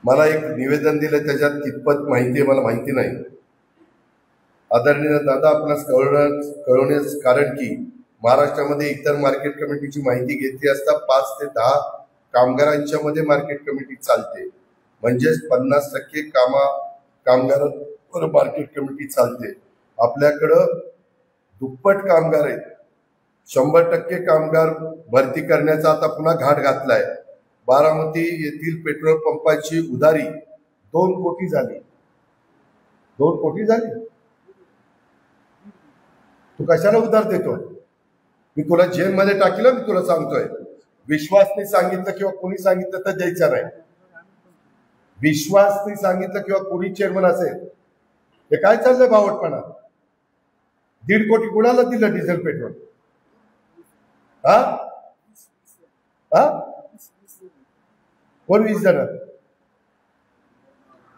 मला एक निवेदन दिलं, त्याच्यात कितपत माहिती आहे मला माहिती नाही. आदरणीय दादा आपणास कळवण्यास कारण की महाराष्ट्रामध्ये इतर मार्केट कमिटीची माहिती घेतली असता 5 ते 10 कामगारांच्या मध्ये मार्केट कमिटी चालते, म्हणजेच 50% कामगारांवर मार्केट कमिटी चालते. आपल्याकडं दुप्पट कामगार आहेत. 100% कामगार भरती करण्याचा आता पुन्हा घाट घातलाय. बारामती येथील पेट्रोल पंपाची उधारी 2 कोटी झाली. 2 कोटी झाली. तू कशाला उधार देतो? मी तुला जेलमध्ये टाकील. मी तुला सांगतोय, विश्वासने सांगितलं किंवा कोणी सांगितलं तर द्यायचं नाही. विश्वासने सांगितलं किंवा कोणी चेअरमन असेल, हे काय चाललंय बावटपणा? 1.5 कोटी कुणाला दिलं डिझेल पेट्रोल? हा हा कोण 20 जण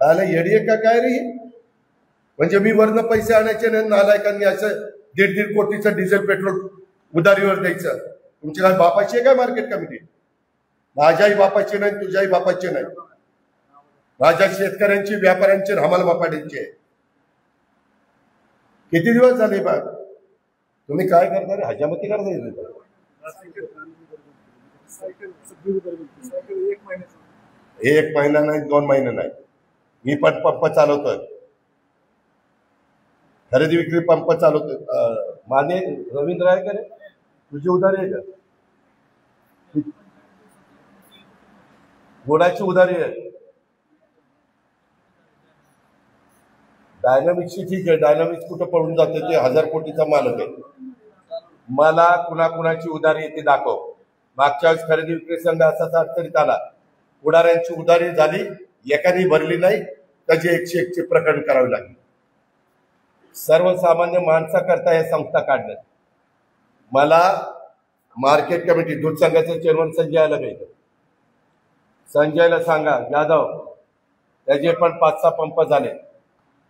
आला येडी का काय रे? म्हणजे मी वरनं पैसे आणायचे नाही, नालायकांनी असं 1.5 कोटीचं डिझेल पेट्रोल उधारीवर द्यायचं. तुमची काय बापाची आहे काय मार्केट कमिटी? माझ्याही बापाची नाही, तुझ्याही बापाची नाही. माझ्या शेतकऱ्यांची, व्यापाऱ्यांची, हमाल मापाड्यांची आहे. किती दिवस झाले बा तुम्ही काय करता रे? हजामती करता. एक महिना नाही, 2 महिने नाही. मी पण पंप चालवतोय, खरेदी विक्री पंप चालवतोय. माने रवींद्र आहे का रे? तुझी उधारी आहे का? गोडाची उधारी आहे. डायनामिक्सची ठीक आहे. डायनामिक्स कुठं पळून जाते? ते 1000 कोटीचा मालक आहे. मला कुणाकुणाची उधारी येते दाखव. मागच्या वेळेस खरेदी विक्री संघ असाच अडचणीत आला. पुढाऱ्यांची उधारी झाली, एकाने भरली नाही, त्याचे 101 प्रकरण करावे लागले. सर्वसामान्य माणसाकरता या संस्था काढण्यात. मला मार्केट कमिटी दूध संघाचे चेअरमन संजय आला पाहिजे. संजयला सांगा यादव, त्याचे पण 5-6 पंप झाले.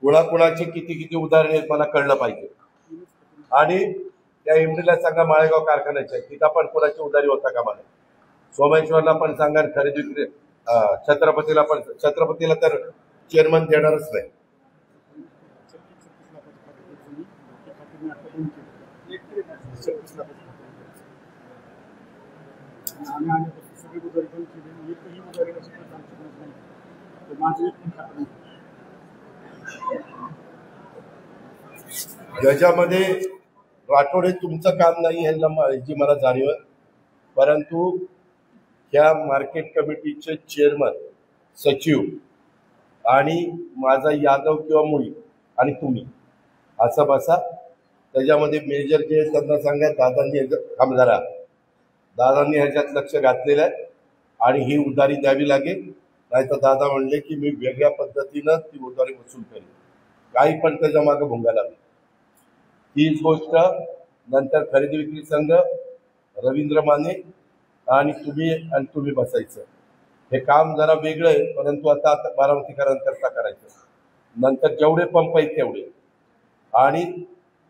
कुणाकुणाची किती किती उदाहरणे मला कळलं पाहिजे. आणि त्या एमडीला सांगा माळेगाव कारखान्याच्या तिथं पण कुणाची उधारी होता का मला. सोमेश्वरला पण सांगा, खरेदी विक्री छत्रपतीला पण. छत्रपतीला तर चेअरमन देणारच नाही. ज्याच्यामध्ये राठोडे तुमचं काम नाही ह्याची मला जाणीव आहे. परंतु ह्या मार्केट कमिटीचे चेअरमन, सचिव आणि माझा यादव किंवा मुळी आणि तुम्ही असं बसा. त्याच्यामध्ये मेजर जे त्यांना सांगा दादांनी जरा दादांनी ह्याच्यात लक्ष घातलेलं आहे आणि ही उधारी द्यावी लागेल. नाही तर दादा म्हणले की मी वेगळ्या पद्धतीनं ती उधारी वसूल करेन. काही पण त्याच्या मागे भोंगा लागली. हीच गोष्ट नंतर खरेदी विक्री संघ, रवींद्र माने आणि तुम्ही बसायचं. हे काम जरा वेगळं आहे, परंतु आता बारामतीकरांकरता करायचं. नंतर जेवढे पंप आहेत तेवढे, आणि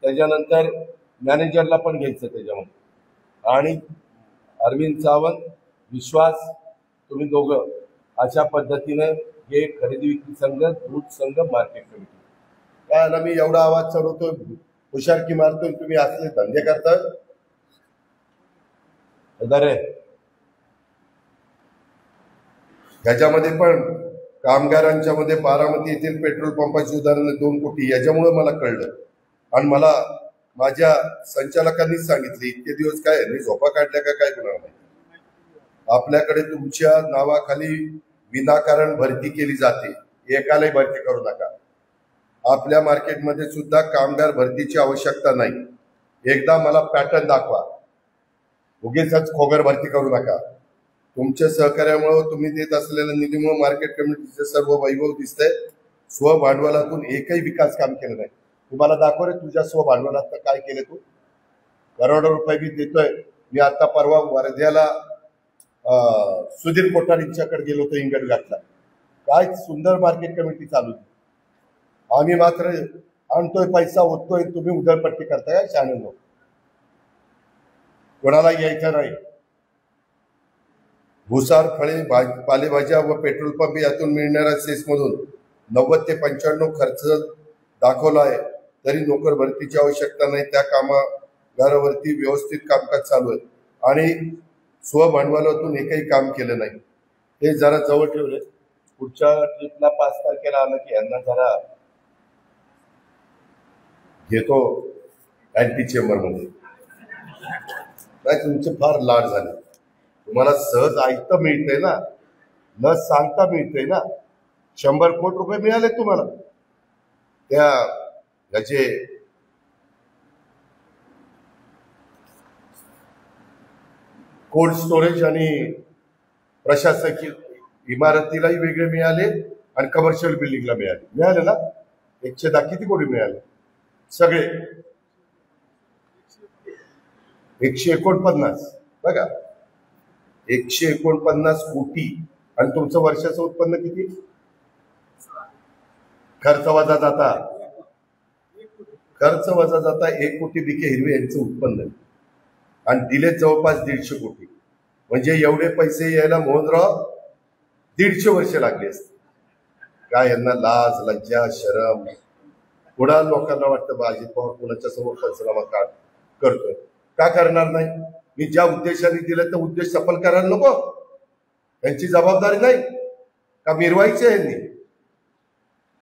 त्याच्यानंतर मॅनेजरला पण घ्यायचं त्याच्यामध्ये. आणि अरविंद सावंत, विश्वास, तुम्ही दोघं अशा पद्धतीनं हे खरेदी विक्री संघ, दूध संघ, मार्केट कमिटी. काय ना मी एवढा आवाज चढवतोय, हुशारकी मारतोय, तुम्ही असले धंदे करता रे. ह्याच्यामध्ये पण कामगारांच्या मध्ये बारामती येथील पेट्रोल पंपाची उदाहरणं 2 कोटी, याच्यामुळे मला कळलं. आणि मला माझ्या संचालकांनीच सांगितले. इतके दिवस काय मी झोपा काढल्या का काय कुणाला माहिती. आपल्याकडे तुमच्या नावाखाली विनाकारण भरती केली जाते. एकालाही भरती करू नका. आपल्या मार्केटमध्ये सुद्धा कामगार भरतीची आवश्यकता नाही. एकदा मला पॅटर्न दाखवा. उगीच खोगर भरती करू नका. तुमच्या सहकार्यामुळे, तुम्ही देत असलेल्या निधीमुळे मार्केट कमिटीचे सर्व वैभव दिसतंय. स्वभांडवलातून एकही विकास काम केलं नाही. तुम्हाला दाखव रे तुझ्या स्वभांडवलात काय केलं तू. करोडो रुपये मी देतोय. मी आता परवा वर्ध्याला सुधीर कोठारींच्याकडे गेलो होतो इंगडघाटला. काय सुंदर मार्केट कमिटी चालू. आम्ही मात्र आणतोय पैसा ओततोय, तुम्ही उधळपट्टी करताय. शहाणे लोक, कोणाला यायचं नाही. भुसार, फळे, पालेभाज्या व पेट्रोल पंप यातून मिळणाऱ्या सेसमधून 90 ते 95 खर्च दाखवला आहे, तरी नोकर भरतीची आवश्यकता नाही. त्या कामगारावरती व्यवस्थित कामकाज चालू आहे आणि स्वभांडवलातून एकही काम केलं नाही. ते जरा जवळ ठेवले. पुढच्या ट्रिपला 5 तारखेला आलं की यांना जरा घेतो अँटी चेंबरमध्ये. नाही, तुमचे फार लाड झाले. तुम्हाला सहज ऐकतं मिळतंय ना, न सांगता मिळतंय ना. 100 कोटी रुपये मिळाले तुम्हाला त्या याचे कोल्ड स्टोरेज आणि प्रशासकीय इमारतीलाही वेगळे मिळाले आणि कमर्शियल बिल्डिंगला मिळाले ना. 110 किती कोटी मिळाले सगळे? 149. बघा, 149 कोटी. आणि तुमचं वर्षाचं उत्पन्न किती? खर्च वजा जाता 1 कोटी बीके हिरवे यांचं उत्पन्न आणि दिले जवळपास 150 कोटी. म्हणजे एवढे पैसे यायला मोहनराव 150 वर्ष लागली असते. काय यांना लाज, लज्जा, शरम? पुढा लोकांना वाटतं बाजी पवार कुणाच्या समोर पंचनामा करतोय. का करणार नाही? मी ज्या उद्देशाने दिलं तर उद्देश सफल करायला नको? यांची जबाबदारी नाही का मिरवायची यांनी?